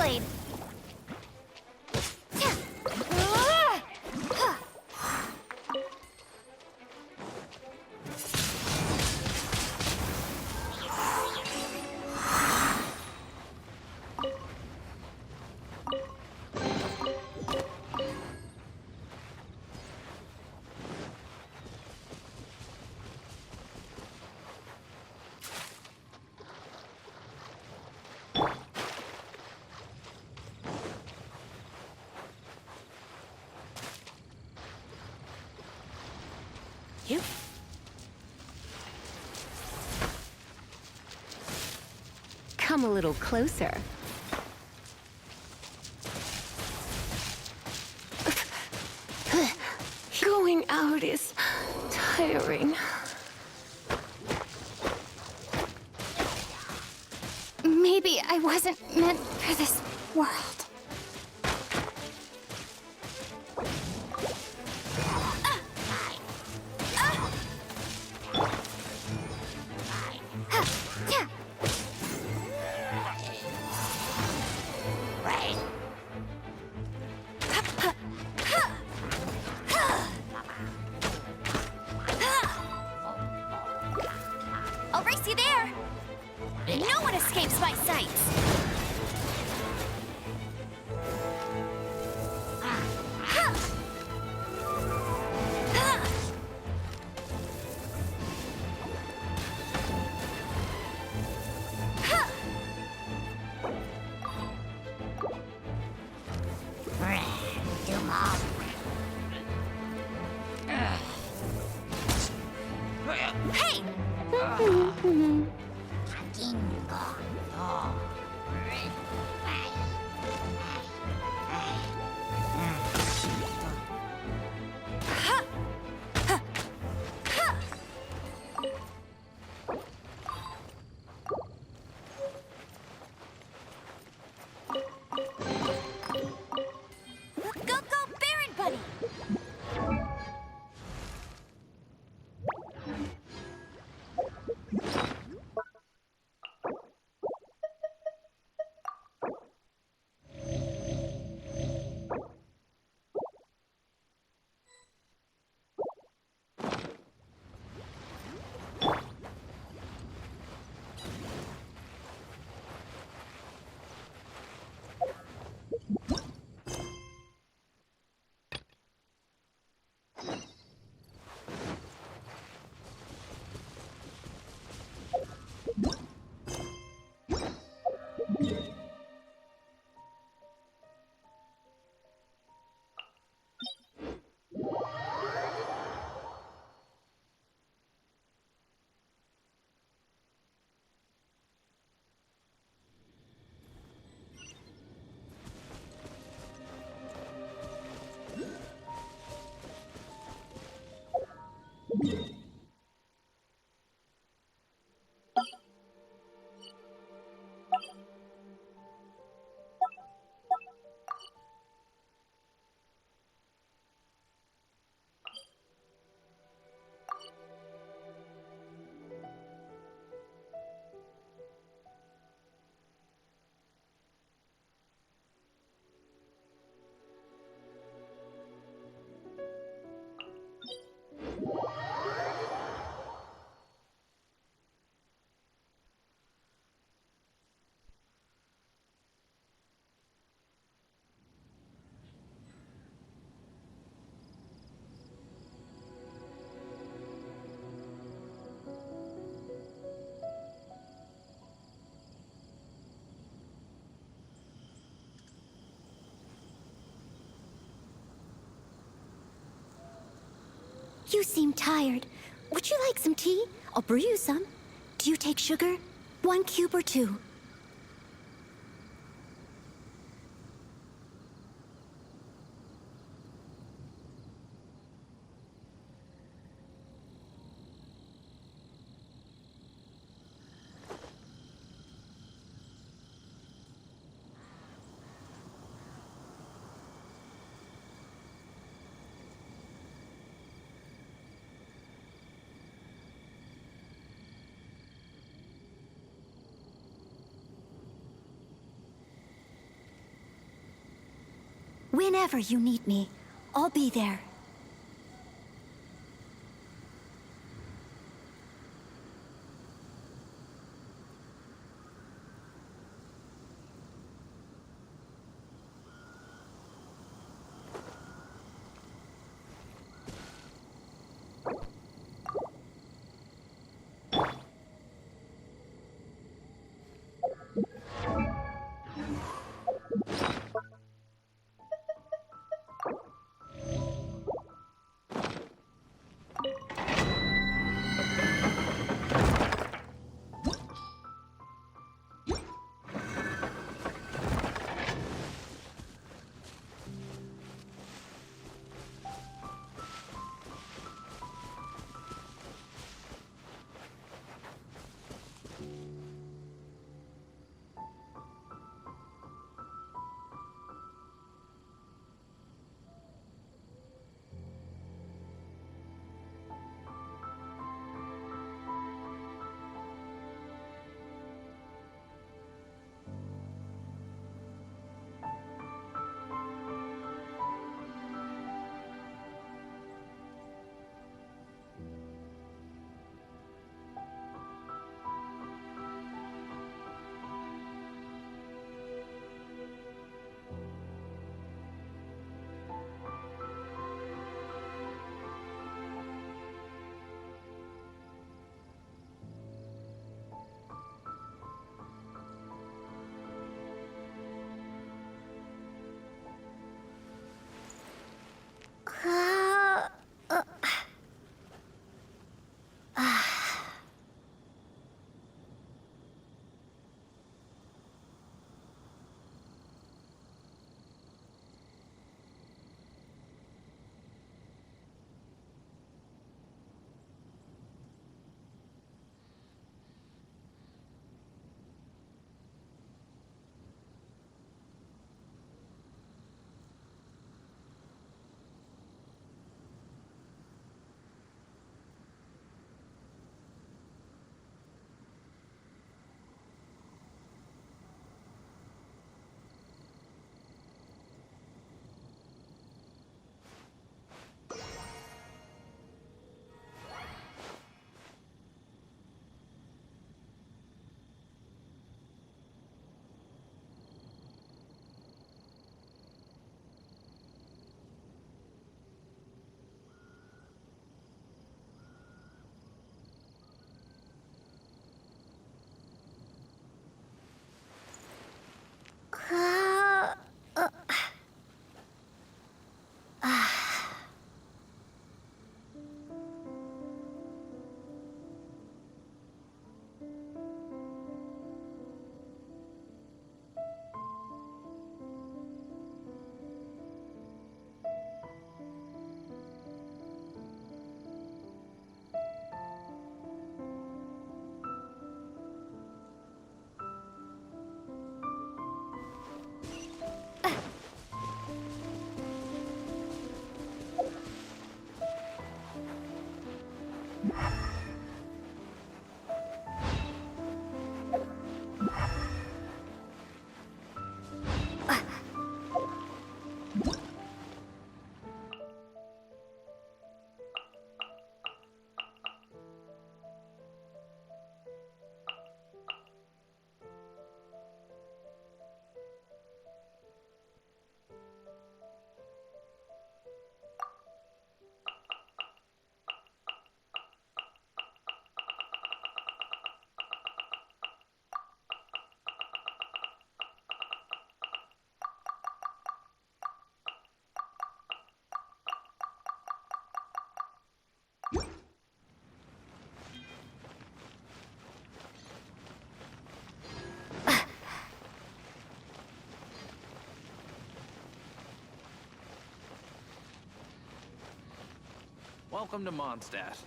blade. You? Come a little closer. Going out is tiring. Maybe I wasn't meant for this world. I'll race you there! No one escapes my sights! Hey! Go, Baron Buddy! You seem tired. Would you like some tea? I'll brew you some. Do you take sugar? 1 cube or 2? Whenever you need me, I'll be there. Welcome to Mondstadt.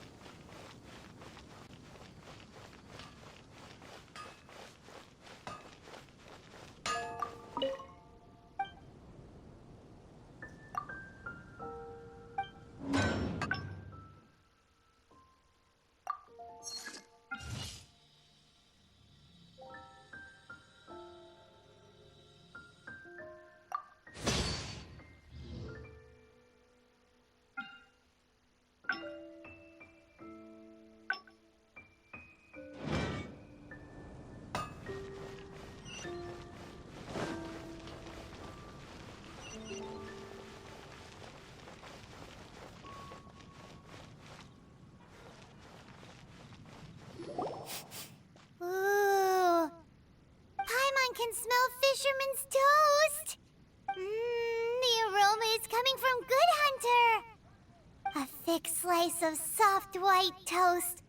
can smell fisherman's toast! The aroma is coming from Good Hunter! A thick slice of soft white toast,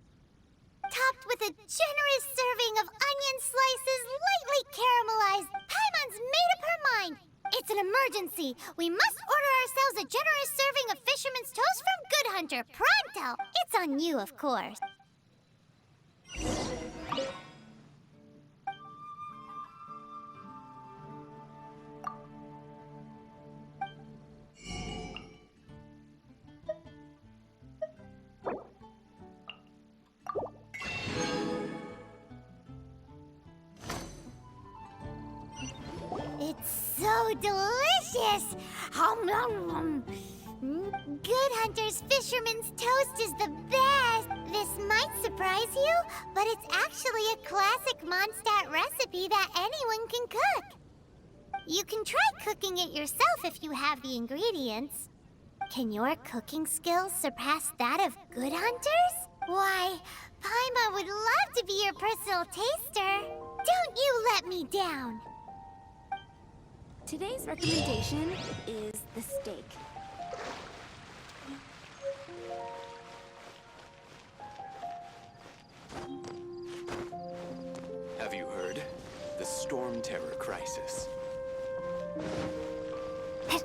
topped with a generous serving of onion slices lightly caramelized. Paimon's made up her mind! It's an emergency! We must order ourselves a generous serving of fisherman's toast from Good Hunter, pronto! It's on you, of course. It's so delicious! Hum, nom, nom. Good Hunter's Fisherman's Toast is the best! This might surprise you, but it's actually a classic Mondstadt recipe that anyone can cook. You can try cooking it yourself if you have the ingredients. Can your cooking skills surpass that of Good Hunter's? Why, Paimon would love to be your personal taster. Don't you let me down! Today's recommendation is the steak. Have you heard? The Storm Terror crisis. Hey,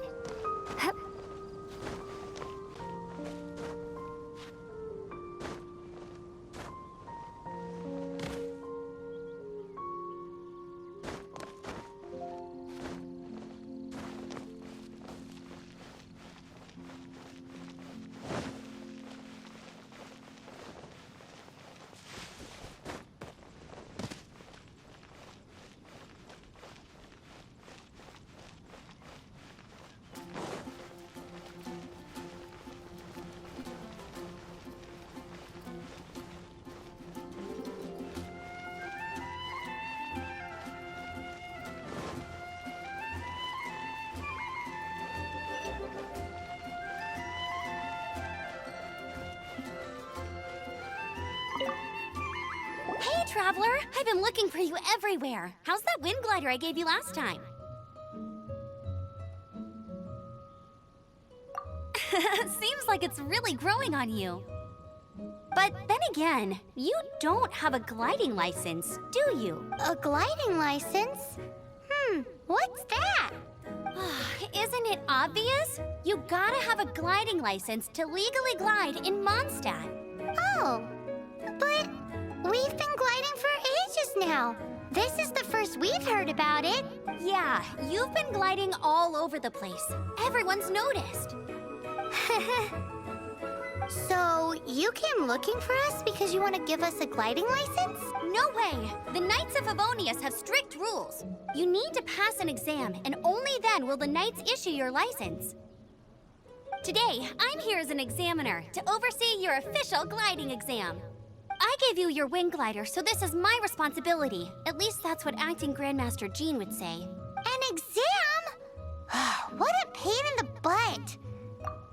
Traveler! I've been looking for you everywhere. How's that wind glider I gave you last time? Seems like it's really growing on you. But then again, you don't have a gliding license, do you? A gliding license? What's that? Isn't it obvious? You gotta have a gliding license to legally glide in Mondstadt. Oh, but we've been gliding for ages now. This is the first we've heard about it. Yeah, you've been gliding all over the place. Everyone's noticed. So, you came looking for us because you want to give us a gliding license? No way! The Knights of Favonius have strict rules. You need to pass an exam, and only then will the Knights issue your license. Today, I'm here as an examiner to oversee your official gliding exam. I gave you your wing glider, so this is my responsibility. At least that's what Acting Grandmaster Jean would say. An exam? What a pain in the butt.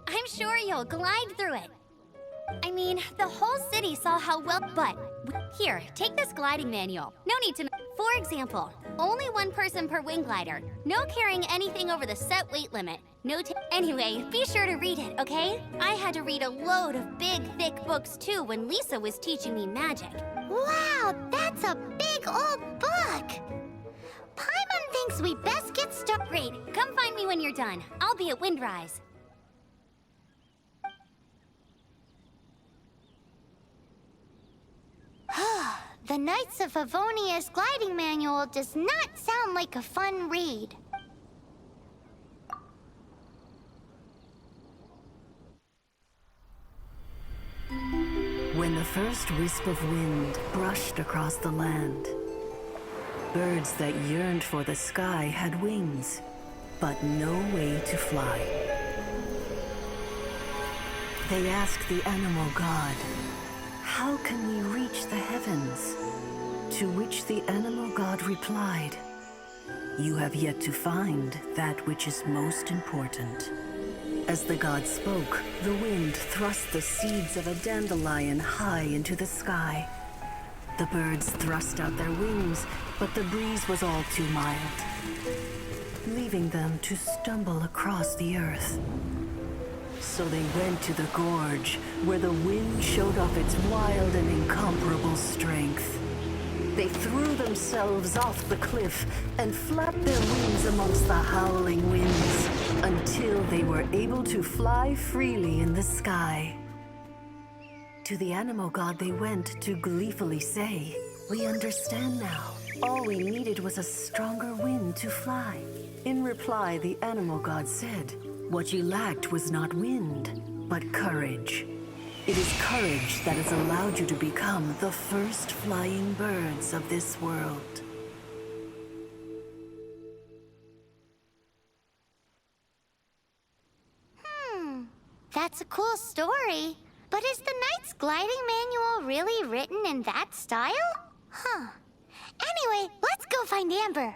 I'm sure you'll glide through it. I mean, the whole city saw how well, but... Here, take this gliding manual. No need to... For example, only one person per wing glider. No carrying anything over the set weight limit. Anyway, be sure to read it, okay? I had to read a load of big, thick books too when Lisa was teaching me magic. Wow, that's a big old book. Paimon thinks we best get started. Great, come find me when you're done. I'll be at Windrise. The Knights of Favonius gliding manual does not sound like a fun read. When the first wisp of wind brushed across the land, birds that yearned for the sky had wings, but no way to fly. They asked the animal god, "How can we reach the heavens?" To which the animal god replied, "You have yet to find that which is most important." As the god spoke, the wind thrust the seeds of a dandelion high into the sky. The birds thrust out their wings, but the breeze was all too mild, leaving them to stumble across the earth. So they went to the gorge, where the wind showed off its wild and incomparable strength. They threw themselves off the cliff and flapped their wings amongst the howling winds until they were able to fly freely in the sky. To the animal god they went to gleefully say, "We understand now. All we needed was a stronger wind to fly." In reply, the animal god said, "What you lacked was not wind, but courage. It is courage that has allowed you to become the first flying birds of this world." That's a cool story. But is the Knight's gliding manual really written in that style? Huh. Anyway, let's go find Amber.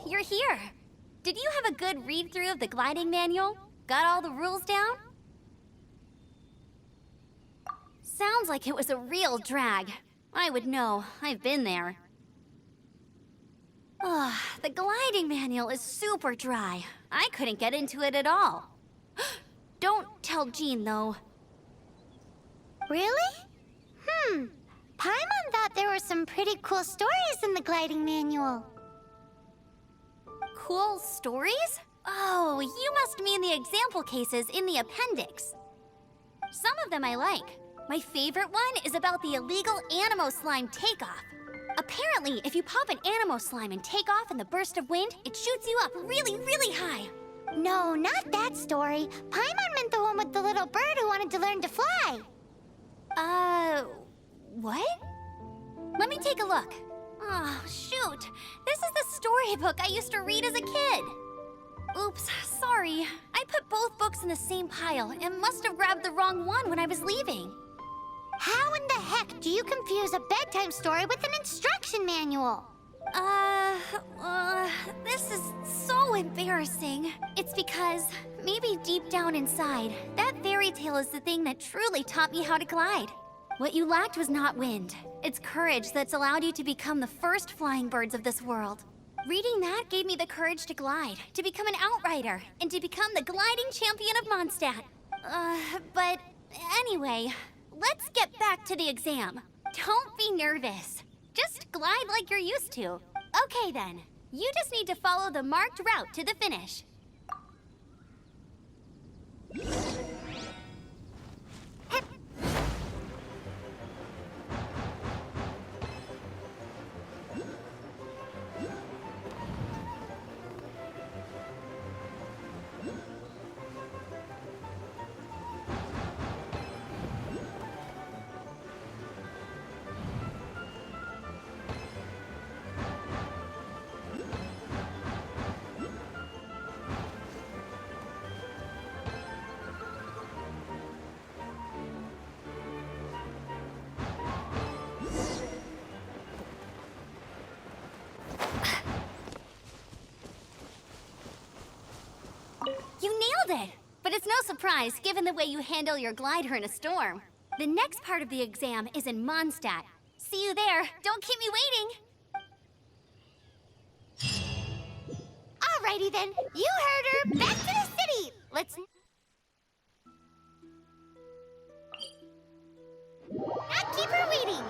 You're here. Did you have a good read-through of the gliding manual? Got all the rules down? Sounds like it was a real drag. I would know. I've been there. Ugh, the gliding manual is super dry. I couldn't get into it at all. Don't tell Jean, though. Really? Paimon thought there were some pretty cool stories in the gliding manual. Cool stories? Oh, you must mean the example cases in the appendix. Some of them I like. My favorite one is about the illegal Animo Slime takeoff. Apparently, if you pop an Animo Slime and take off in the burst of wind, it shoots you up really, really high. No, not that story. Paimon meant the one with the little bird who wanted to learn to fly. What? Let me take a look. Oh, shoot. This is the storybook I used to read as a kid. Oops, sorry. I put both books in the same pile and must have grabbed the wrong one when I was leaving. How in the heck do you confuse a bedtime story with an instruction manual? This is so embarrassing. It's because maybe deep down inside, that fairy tale is the thing that truly taught me how to glide. What you lacked was not wind. It's courage that's allowed you to become the first flying birds of this world. Reading that gave me the courage to glide, to become an outrider, and to become the gliding champion of Mondstadt. But anyway, let's get back to the exam. Don't be nervous. Just glide like you're used to. Okay then, you just need to follow the marked route to the finish. You nailed it! But it's no surprise, given the way you handle your glider in a storm. The next part of the exam is in Mondstadt. See you there. Don't keep me waiting. Alrighty then, you heard her. Back to the city. Let's not keep her waiting.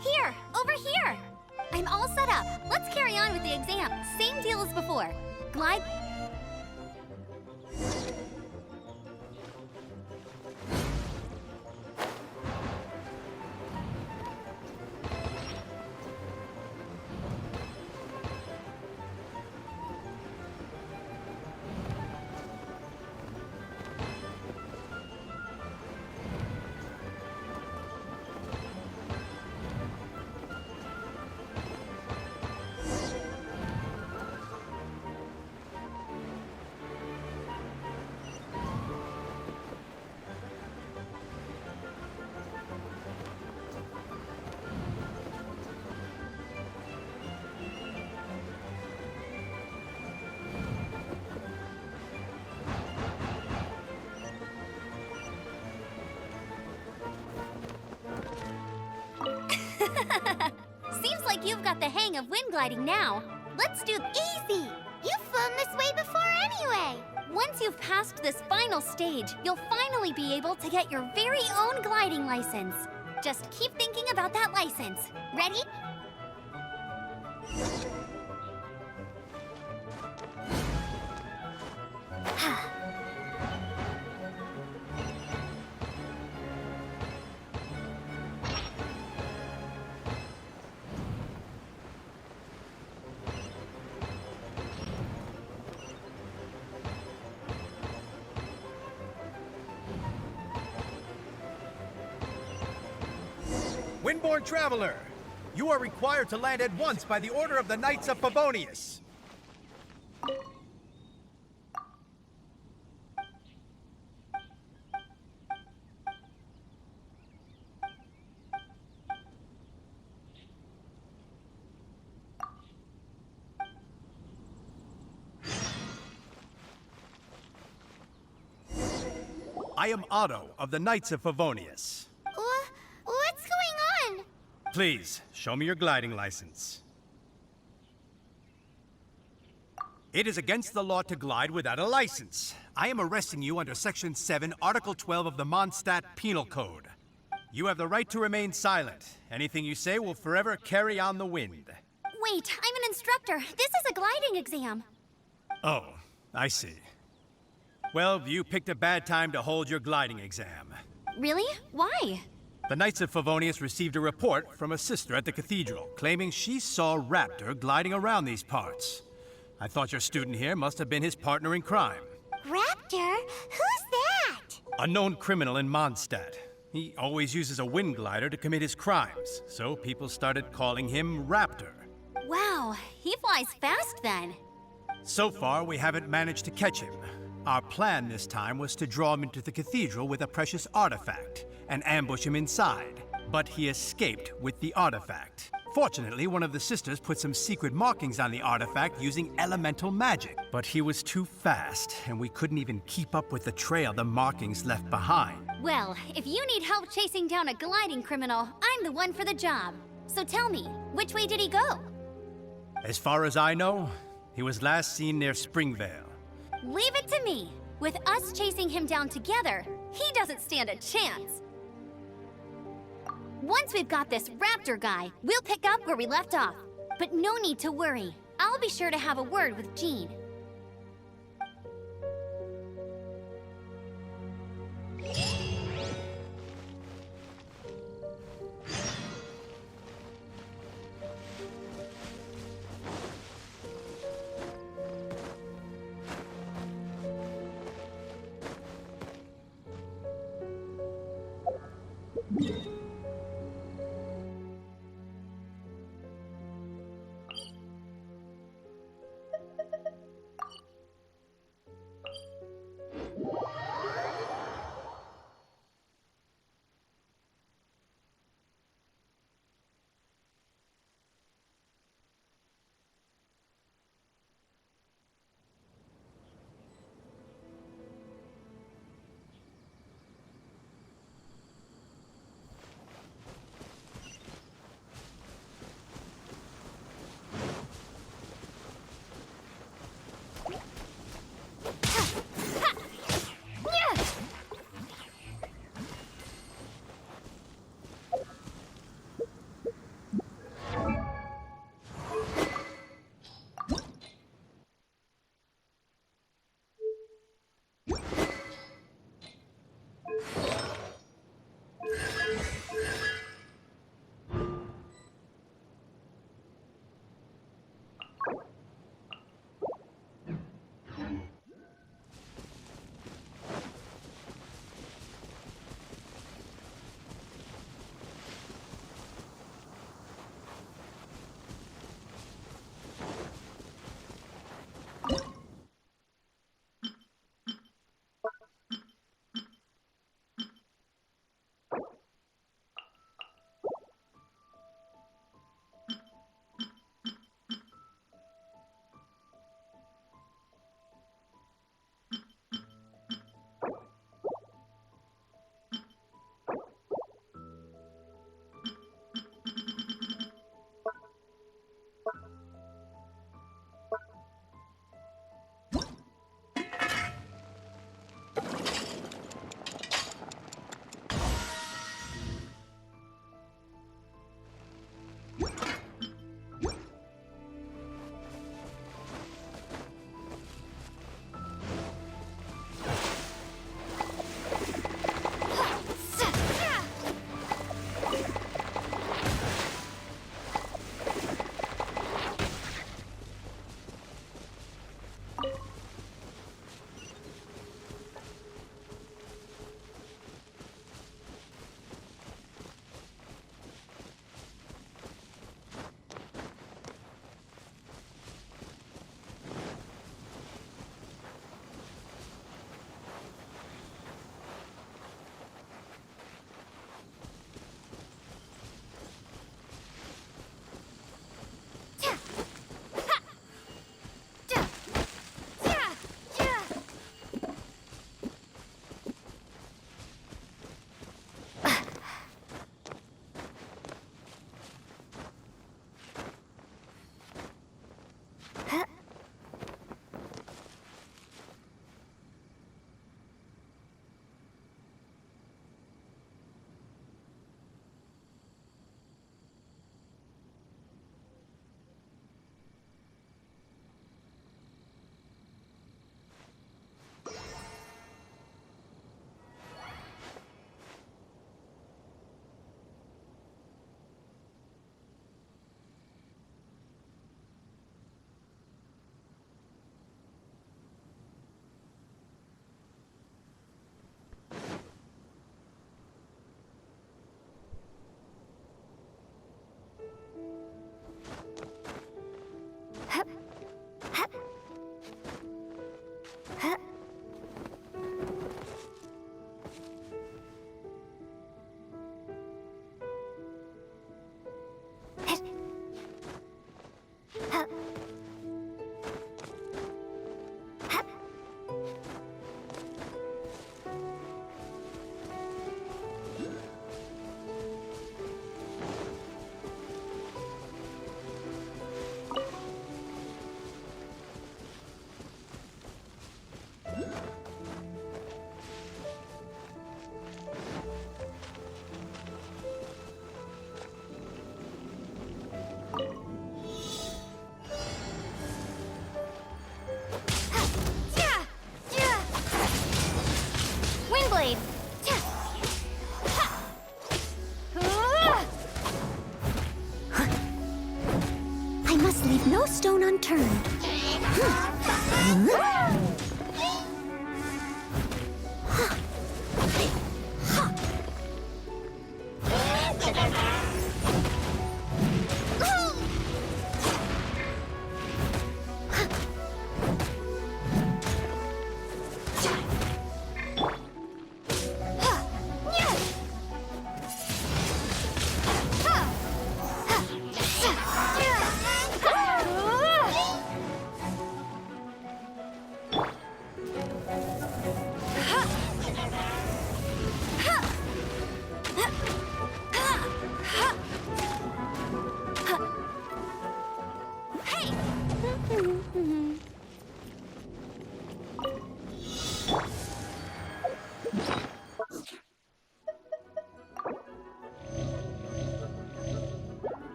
Here! Over here! I'm all set up. Let's carry on with the exam. Same deal as before. Glide... Seems like you've got the hang of wind gliding now. Let's do Easy! You've flown this way before anyway. Once you've passed this final stage, you'll finally be able to get your very own gliding license. Just keep thinking about that license. Ready? Windborne Traveler, You are required to land at once by the order of the Knights of Favonius. I am Otto of the Knights of Favonius. What's going on? Please, show me your gliding license. It is against the law to glide without a license. I am arresting you under Section 7, Article 12 of the Mondstadt Penal Code. You have the right to remain silent. Anything you say will forever carry on the wind. Wait, I'm an instructor. This is a gliding exam. Oh, I see. Well, you picked a bad time to hold your gliding exam. Really? Why? The Knights of Favonius received a report from a sister at the cathedral claiming she saw Raptor gliding around these parts. I thought your student here must have been his partner in crime. Raptor? Who's that? A known criminal in Mondstadt. He always uses a wind glider to commit his crimes, so people started calling him Raptor. Wow, he flies fast then. So far, we haven't managed to catch him. Our plan this time was to draw him into the cathedral with a precious artifact and ambush him inside. But he escaped with the artifact. Fortunately, one of the sisters put some secret markings on the artifact using elemental magic. But he was too fast, and we couldn't even keep up with the trail the markings left behind. Well, if you need help chasing down a gliding criminal, I'm the one for the job. So tell me, which way did he go? As far as I know, he was last seen near Springvale. Leave it to me. With us chasing him down together, he doesn't stand a chance. Once we've got this Raptor guy, we'll pick up where we left off. But no need to worry. I'll be sure to have a word with Jean.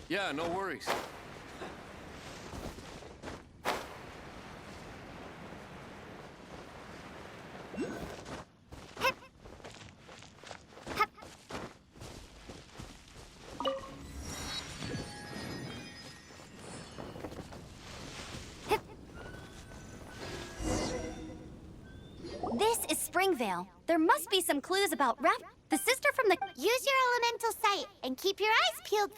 Yeah, no worries. This is Springvale. There must be some clues about the sister from the... Use your elemental sight and keep your eyes peeled.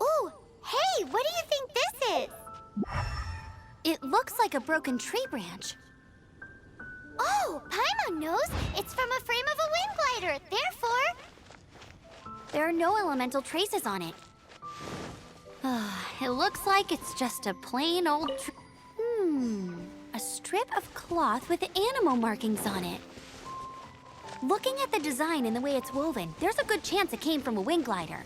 Ooh, hey, what do you think this is? It looks like a broken tree branch. Oh, Paimon knows. It's from a frame of a wind glider. Therefore... There are no elemental traces on it. It looks like it's just a plain old a strip of cloth with animal markings on it. Looking at the design and the way it's woven, there's a good chance it came from a wind glider.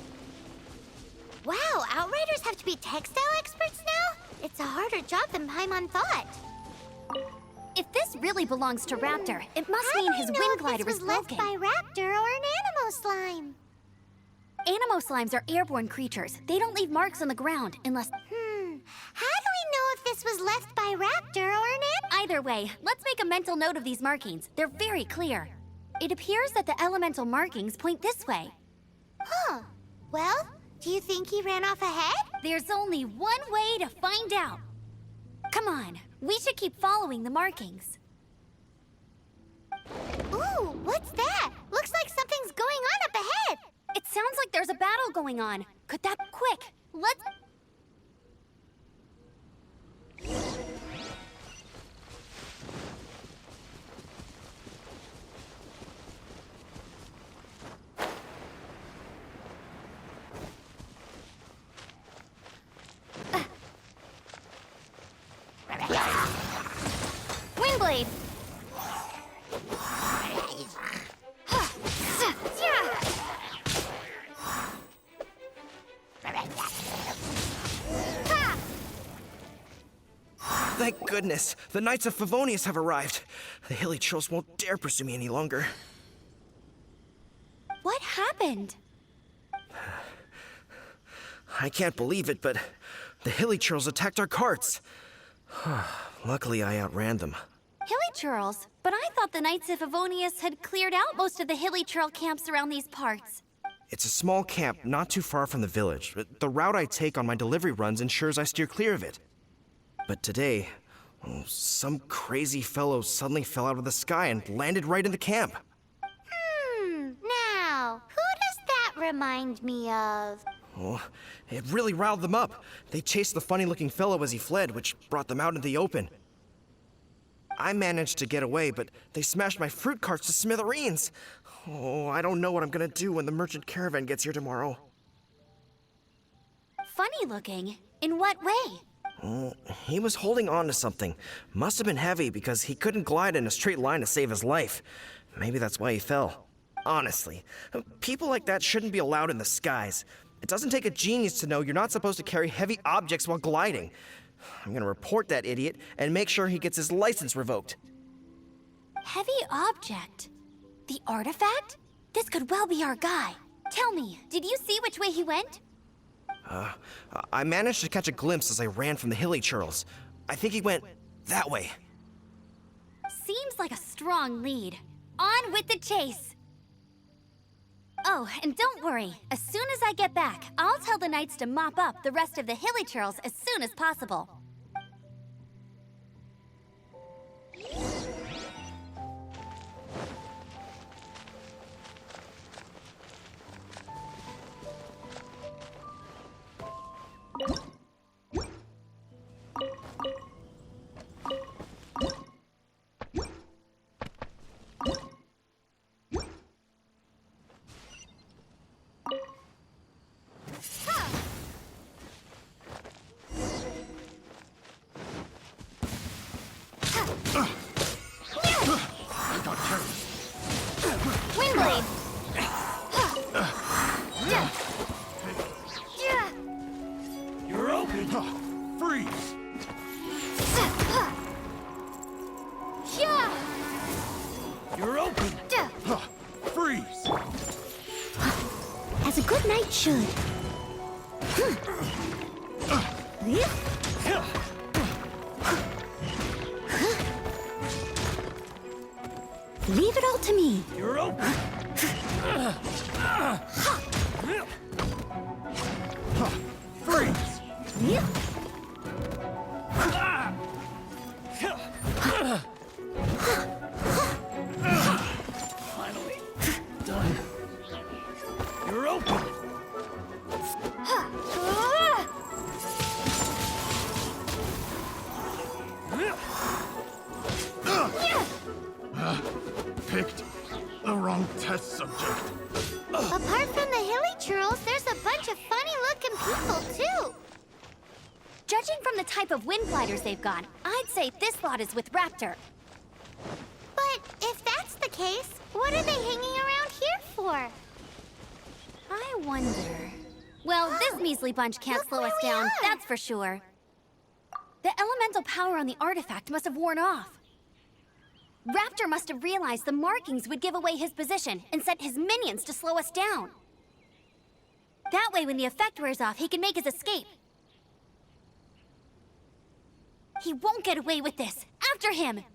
Wow, Outriders have to be textile experts now? It's a harder job than Paimon thought. If this really belongs to Raptor, it must How mean do his we know wind if glider this is was left broken. by Raptor or an animal slime? Animo slimes are airborne creatures. They don't leave marks on the ground unless... How do we know if this was left by Raptor or an animal? Either way, let's make a mental note of these markings. They're very clear. It appears that the elemental markings point this way. Huh. Well, do you think he ran off ahead? There's only one way to find out. Come on, we should keep following the markings. Ooh, what's that? Looks like something's going on up ahead. It sounds like there's a battle going on. Could that... Quick, let's... Windblade! Thank goodness, the Knights of Favonius have arrived. The hilly trolls won't dare pursue me any longer. What happened? I can't believe it, but the hilly trolls attacked our carts. Luckily, I outran them. Hilly-churls? But I thought the Knights of Favonius had cleared out most of the hilly-churl camps around these parts. It's a small camp not too far from the village. The route I take on my delivery runs ensures I steer clear of it. But today, some crazy fellow suddenly fell out of the sky and landed right in the camp. Now, who does that remind me of? Oh, it really riled them up. They chased the funny-looking fellow as he fled, which brought them out into the open. I managed to get away, but they smashed my fruit carts to smithereens. Oh, I don't know what I'm gonna do when the merchant caravan gets here tomorrow. Funny looking? In what way? He was holding on to something. Must have been heavy because he couldn't glide in a straight line to save his life. Maybe that's why he fell. Honestly, people like that shouldn't be allowed in the skies. It doesn't take a genius to know you're not supposed to carry heavy objects while gliding. I'm gonna report that idiot and make sure he gets his license revoked. Heavy object? The artifact? This could well be our guy. Tell me, did you see which way he went? I managed to catch a glimpse as I ran from the hilly-churls. I think he went that way. Seems like a strong lead. On with the chase! Oh, and don't worry. As soon as I get back, I'll tell the Knights to mop up the rest of the hilly-churls as soon as possible. Wingblade! You're open! Freeze! You're open! Freeze! As a good knight should. Leave it all to me. You're open! Freeze! Finally done. You're open! Picked the wrong test subject. Apart from the hilly-churls, there's a bunch of funny-looking people, too. Judging from the type of wind gliders they've got, I'd say this lot is with Raptor. But if that's the case, what are they hanging around here for? I wonder... Well, this measly bunch can't Look slow where us we down, are. that's for sure. The elemental power on the artifact must have worn off. Raptor must have realized the markings would give away his position and sent his minions to slow us down. That way, when the effect wears off, he can make his escape. He won't get away with this. After him!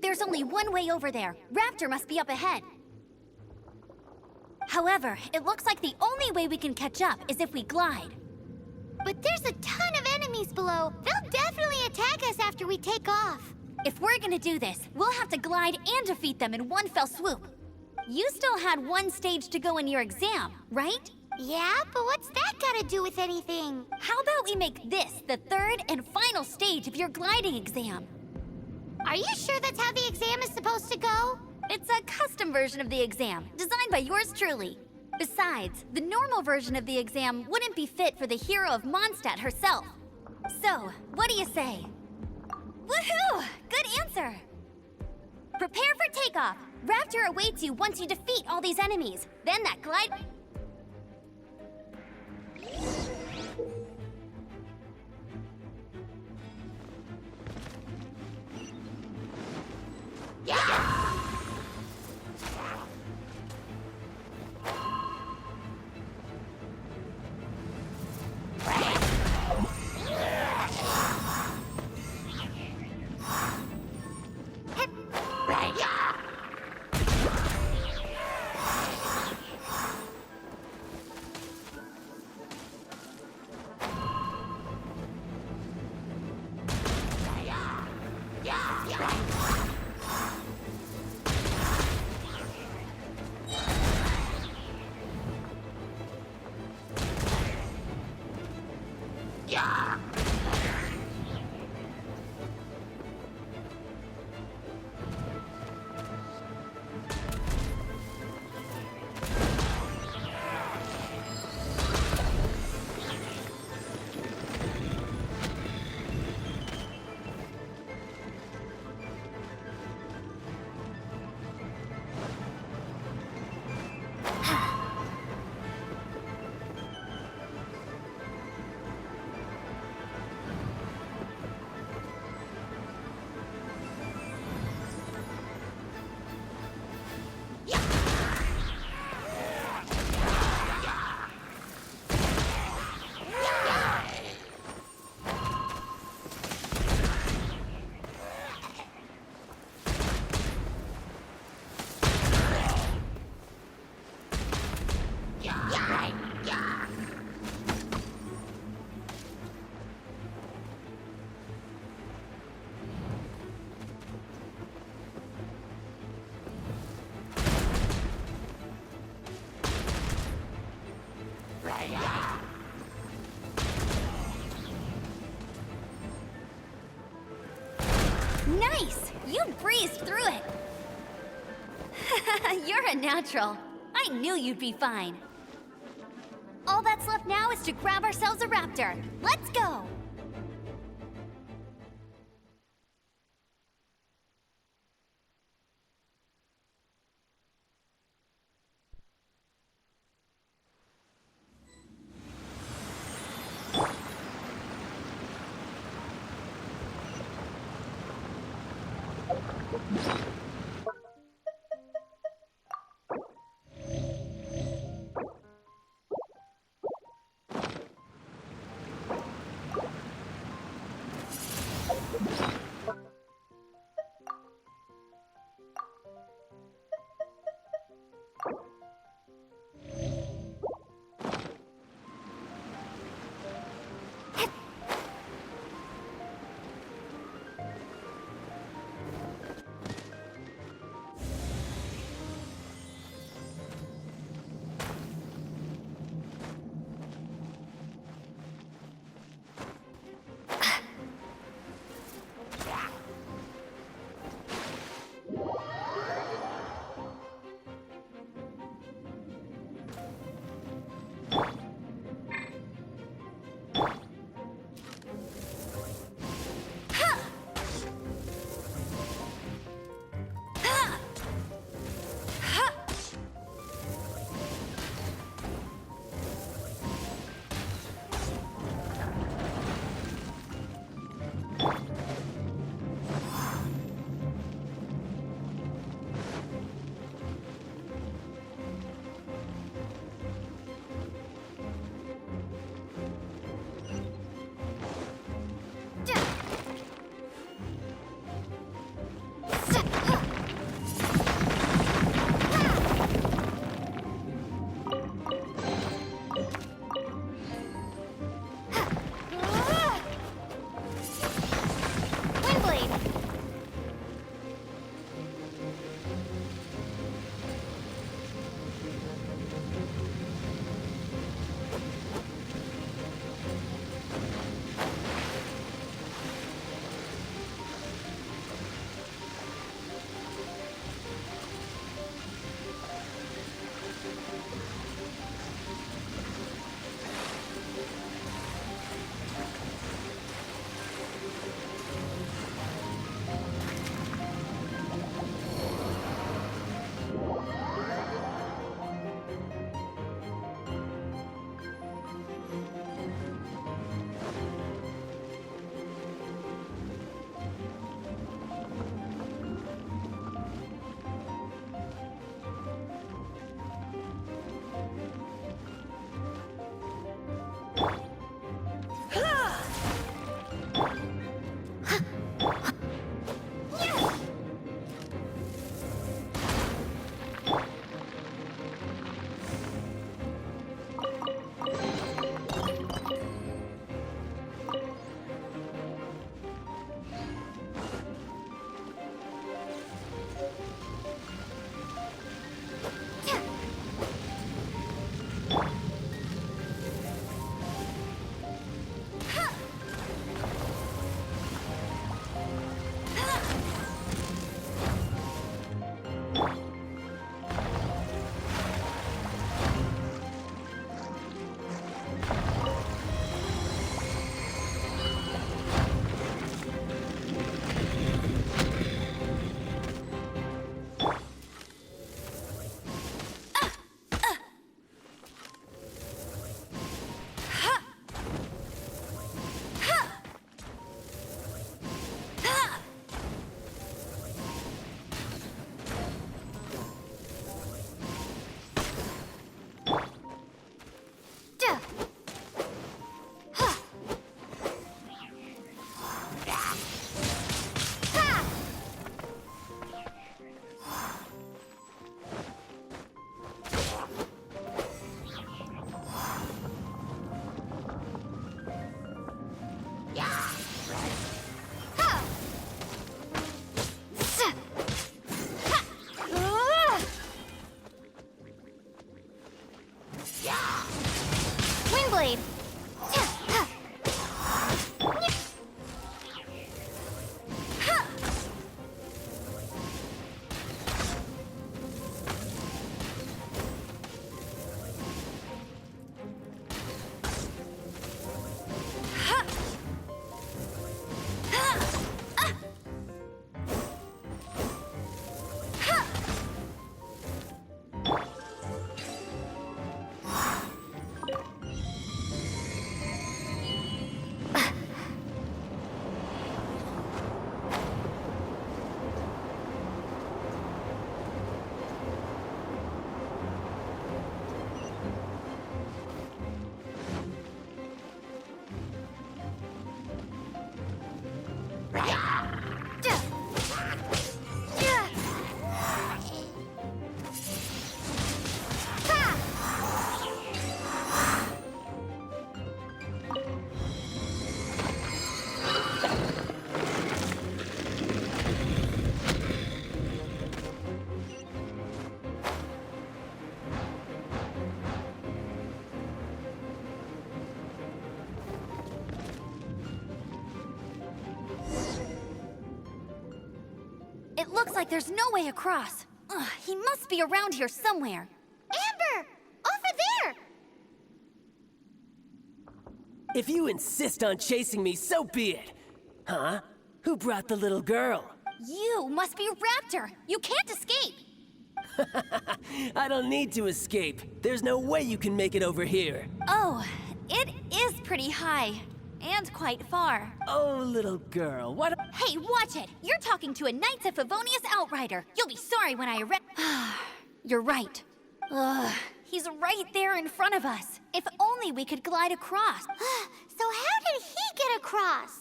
There's only one way over there. Raptor must be up ahead. However, it looks like the only way we can catch up is if we glide. But there's a ton of enemies below. They'll definitely attack us after we take off. If we're gonna do this, we'll have to glide and defeat them in one fell swoop. You still had one stage to go in your exam, right? Yeah, but what's that got to do with anything? How about we make this the third and final stage of your gliding exam? Are you sure that's how the exam is supposed to go? It's a custom version of the exam, designed by yours truly. Besides, the normal version of the exam wouldn't be fit for the hero of Mondstadt herself. So, what do you say? Woohoo! Good answer! Prepare for takeoff! Raptor awaits you once you defeat all these enemies. Then that glide... Nice! You breezed through it! You're a natural. I knew you'd be fine. All that's left now is to grab ourselves a raptor. Let's go! Looks like there's no way across. Ugh, he must be around here somewhere. Amber! Over there! If you insist on chasing me, so be it. Huh? Who brought the little girl? You must be Raptor. You can't escape. I don't need to escape. There's no way you can make it over here. Oh, it is pretty high. And quite far. Oh, little girl, what? Hey, watch it! You're talking to a Knights of Favonius outrider. You'll be sorry when I arrest. You're right. Ugh, he's right there in front of us. If only we could glide across. So how did he get across?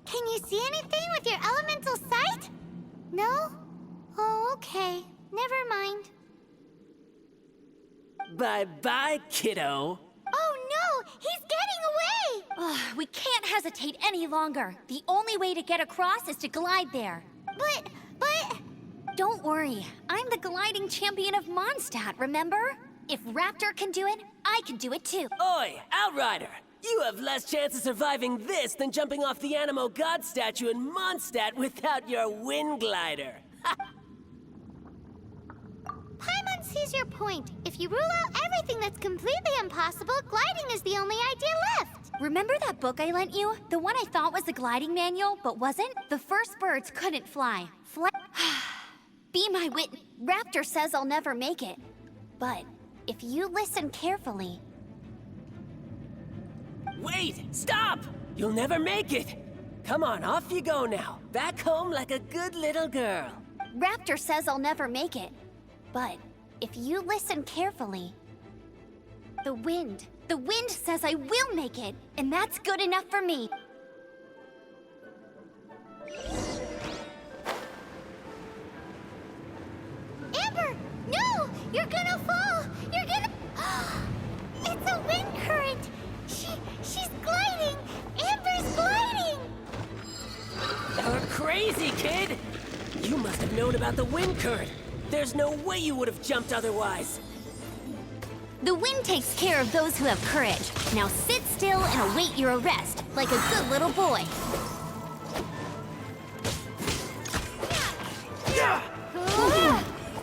Can you see anything with your elemental sight? No? Oh, okay. Never mind. Bye-bye, kiddo. Oh no! He's getting away! Ugh, we can't hesitate any longer. The only way to get across is to glide there. But... Don't worry. I'm the gliding champion of Mondstadt, remember? If Raptor can do it, I can do it too. Oi, Outrider! You have less chance of surviving this than jumping off the Animo God statue in Mondstadt without your wind glider. Paimon sees your point. If you rule out everything that's completely impossible, gliding is the only idea left. Remember that book I lent you? The one I thought was the gliding manual, but wasn't? The first birds couldn't fly. Be my witness. Raptor says I'll never make it. But if you listen carefully... Wait! Stop! You'll never make it! Come on, off you go now. Back home like a good little girl. Raptor says I'll never make it. But if you listen carefully... The wind says I will make it, and that's good enough for me. Amber! No! You're gonna fall! You're gonna... It's a wind current! She's gliding! Amber's gliding! You're crazy, kid! You must have known about the wind current. There's no way you would have jumped otherwise. The wind takes care of those who have courage. Now sit still and await your arrest, like a good little boy.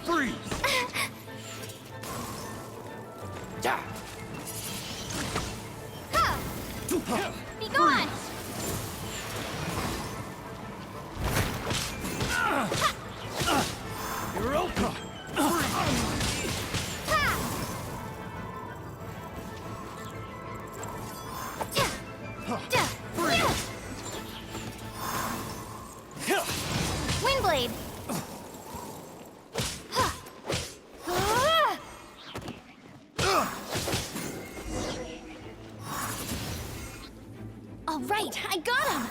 Freeze! Be gone! Europa! Windblade! All right, I got him!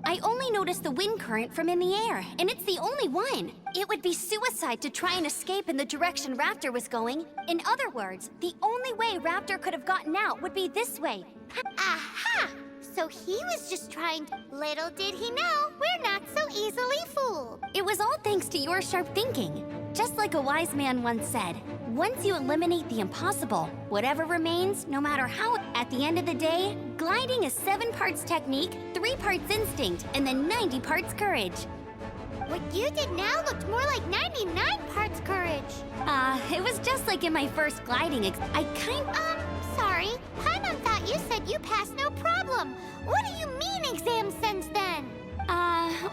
I only noticed the wind current from in the air, and it's the only one. It would be suicide to try and escape in the direction Raptor was going. In other words, the only way Raptor could have gotten out would be this way. Aha! So he was just trying to... Little did he know, we're not so easily fooled. It was all thanks to your sharp thinking. Just like a wise man once said, once you eliminate the impossible, whatever remains, no matter how... At the end of the day, gliding is 7 parts technique, 3 parts instinct, and then 90 parts courage. What you did now looked more like 99 parts courage. It was just like in my first gliding Sorry. Paimon thought you said you passed no problem. What do you mean exam sense then?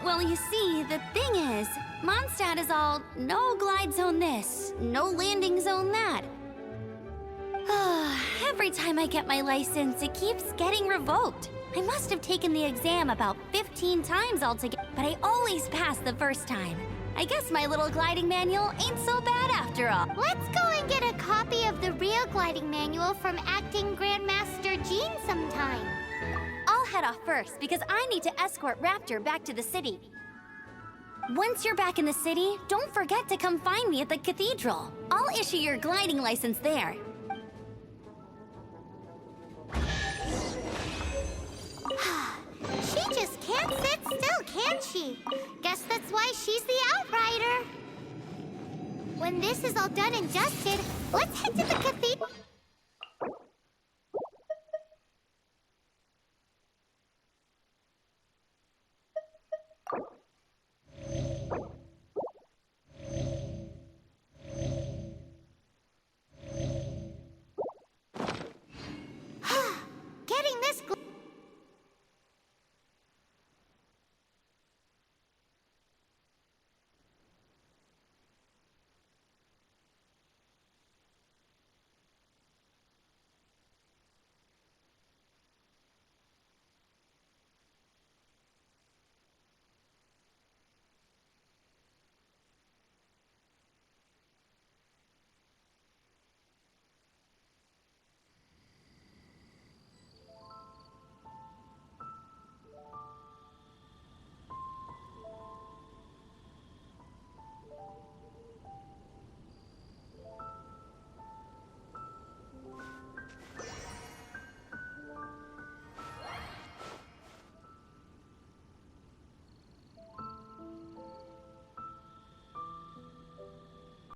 Well, you see, the thing is, Mondstadt is all no glide zone this, no landing zone that. Every time I get my license, it keeps getting revoked. I must have taken the exam about 15 times altogether, but I always pass the first time. I guess my little gliding manual ain't so bad after all. Let's go and get a copy of the real gliding manual from Acting Grandmaster Jean sometime. I'll head off first because I need to escort Raptor back to the city. Once you're back in the city, don't forget to come find me at the cathedral. I'll issue your gliding license there. She just can't sit still, can she? Guess that's why she's the outrider. When this is all done and dusted, let's head to the cathedral.